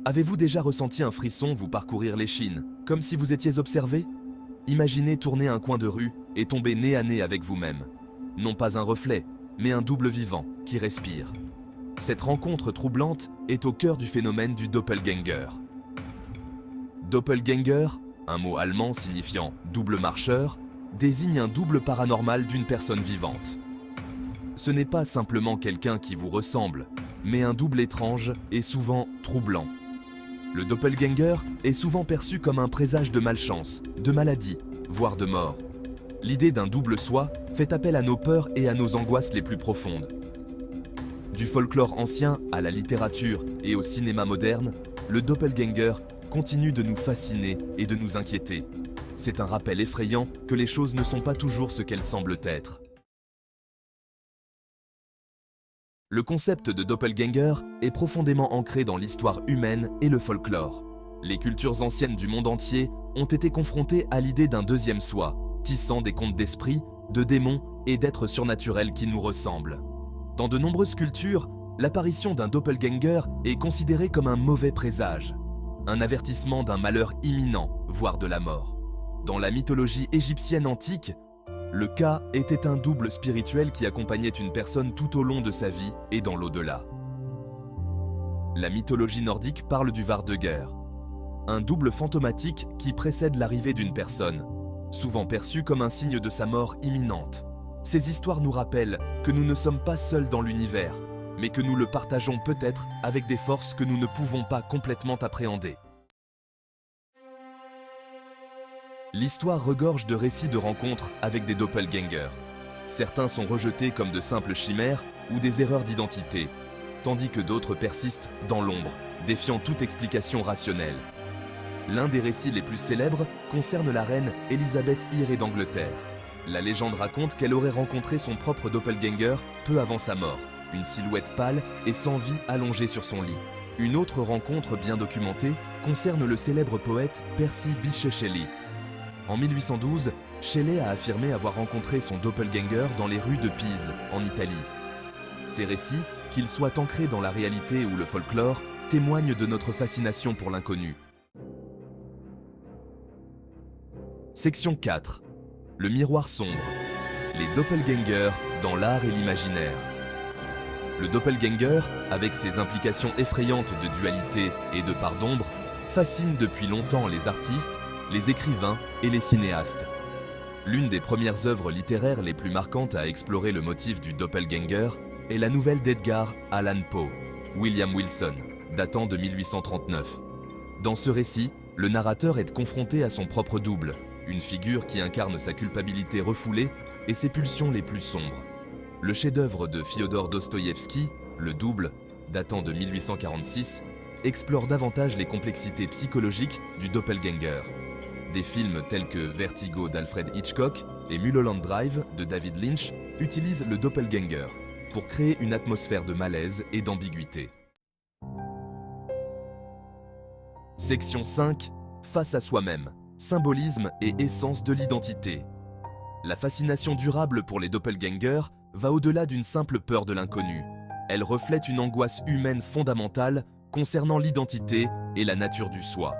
Avez-vous déjà ressenti un frisson vous parcourir l'échine, comme si vous étiez observé? Imaginez tourner un coin de rue et tomber nez à nez avec vous-même. Non pas un reflet, mais un double vivant qui respire. Cette rencontre troublante est au cœur du phénomène du doppelganger. Doppelganger, un mot allemand signifiant double marcheur, désigne un double paranormal d'une personne vivante. Ce n'est pas simplement quelqu'un qui vous ressemble, mais un double étrange et souvent troublant. Le doppelganger est souvent perçu comme un présage de malchance, de maladie, voire de mort. L'idée d'un double soi fait appel à nos peurs et à nos angoisses les plus profondes. Du folklore ancien à la littérature et au cinéma moderne, le doppelganger continue de nous fasciner et de nous inquiéter. C'est un rappel effrayant que les choses ne sont pas toujours ce qu'elles semblent être. Le concept de doppelganger est profondément ancré dans l'histoire humaine et le folklore. Les cultures anciennes du monde entier ont été confrontées à l'idée d'un deuxième soi, tissant des contes d'esprits, de démons et d'êtres surnaturels qui nous ressemblent. Dans de nombreuses cultures, l'apparition d'un doppelganger est considérée comme un mauvais présage, un avertissement d'un malheur imminent, voire de la mort. Dans la mythologie égyptienne antique, le Ka était un double spirituel qui accompagnait une personne tout au long de sa vie et dans l'au-delà. La mythologie nordique parle du Vardøger, un double fantomatique qui précède l'arrivée d'une personne, souvent perçu comme un signe de sa mort imminente. Ces histoires nous rappellent que nous ne sommes pas seuls dans l'univers, mais que nous le partageons peut-être avec des forces que nous ne pouvons pas complètement appréhender. L'histoire regorge de récits de rencontres avec des doppelgangers. Certains sont rejetés comme de simples chimères ou des erreurs d'identité, tandis que d'autres persistent dans l'ombre, défiant toute explication rationnelle. L'un des récits les plus célèbres concerne la reine Élisabeth I d'Angleterre. La légende raconte qu'elle aurait rencontré son propre doppelganger peu avant sa mort, une silhouette pâle et sans vie allongée sur son lit. Une autre rencontre bien documentée concerne le célèbre poète Percy Bysshe Shelley. En 1812, Shelley a affirmé avoir rencontré son doppelganger dans les rues de Pise, en Italie. Ces récits, qu'ils soient ancrés dans la réalité ou le folklore, témoignent de notre fascination pour l'inconnu. Section 4. Le miroir sombre. Les doppelgangers dans l'art et l'imaginaire. Le doppelganger, avec ses implications effrayantes de dualité et de part d'ombre, fascine depuis longtemps les artistes, les écrivains et les cinéastes. L'une des premières œuvres littéraires les plus marquantes à explorer le motif du doppelganger est la nouvelle d'Edgar Allan Poe, William Wilson, datant de 1839. Dans ce récit, le narrateur est confronté à son propre double, une figure qui incarne sa culpabilité refoulée et ses pulsions les plus sombres. Le chef-d'œuvre de Fyodor Dostoïevski, Le Double, datant de 1846, explore davantage les complexités psychologiques du doppelganger. Des films tels que Vertigo d'Alfred Hitchcock et Mulholland Drive de David Lynch utilisent le doppelganger pour créer une atmosphère de malaise et d'ambiguïté. Section 5. Face à soi-même. Symbolisme et essence de l'identité. La fascination durable pour les doppelgangers va au-delà d'une simple peur de l'inconnu. Elle reflète une angoisse humaine fondamentale concernant l'identité et la nature du soi.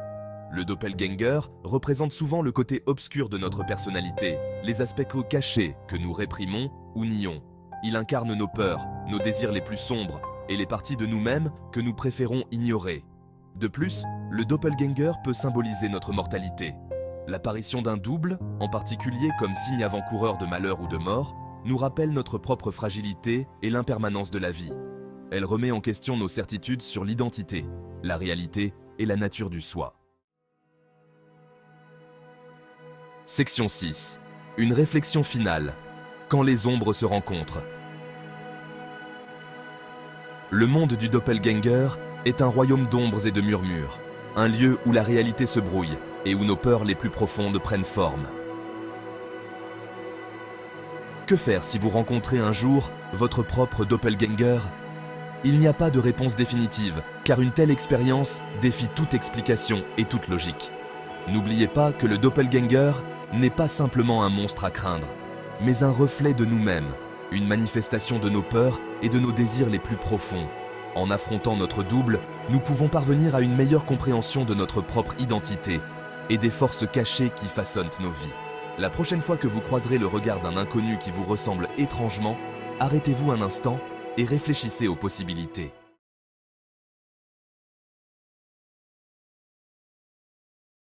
Le doppelganger représente souvent le côté obscur de notre personnalité, les aspects cachés que nous réprimons ou nions. Il incarne nos peurs, nos désirs les plus sombres et les parties de nous-mêmes que nous préférons ignorer. De plus, le doppelganger peut symboliser notre mortalité. L'apparition d'un double, en particulier comme signe avant-coureur de malheur ou de mort, nous rappelle notre propre fragilité et l'impermanence de la vie. Elle remet en question nos certitudes sur l'identité, la réalité et la nature du soi. Section 6. Une réflexion finale. Quand les ombres se rencontrent. Le monde du doppelganger est un royaume d'ombres et de murmures, un lieu où la réalité se brouille et où nos peurs les plus profondes prennent forme. Que faire si vous rencontrez un jour votre propre doppelganger? Il n'y a pas de réponse définitive, car une telle expérience défie toute explication et toute logique. N'oubliez pas que le doppelganger n'est pas simplement un monstre à craindre, mais un reflet de nous-mêmes, une manifestation de nos peurs et de nos désirs les plus profonds. En affrontant notre double, nous pouvons parvenir à une meilleure compréhension de notre propre identité et des forces cachées qui façonnent nos vies. La prochaine fois que vous croiserez le regard d'un inconnu qui vous ressemble étrangement, arrêtez-vous un instant et réfléchissez aux possibilités.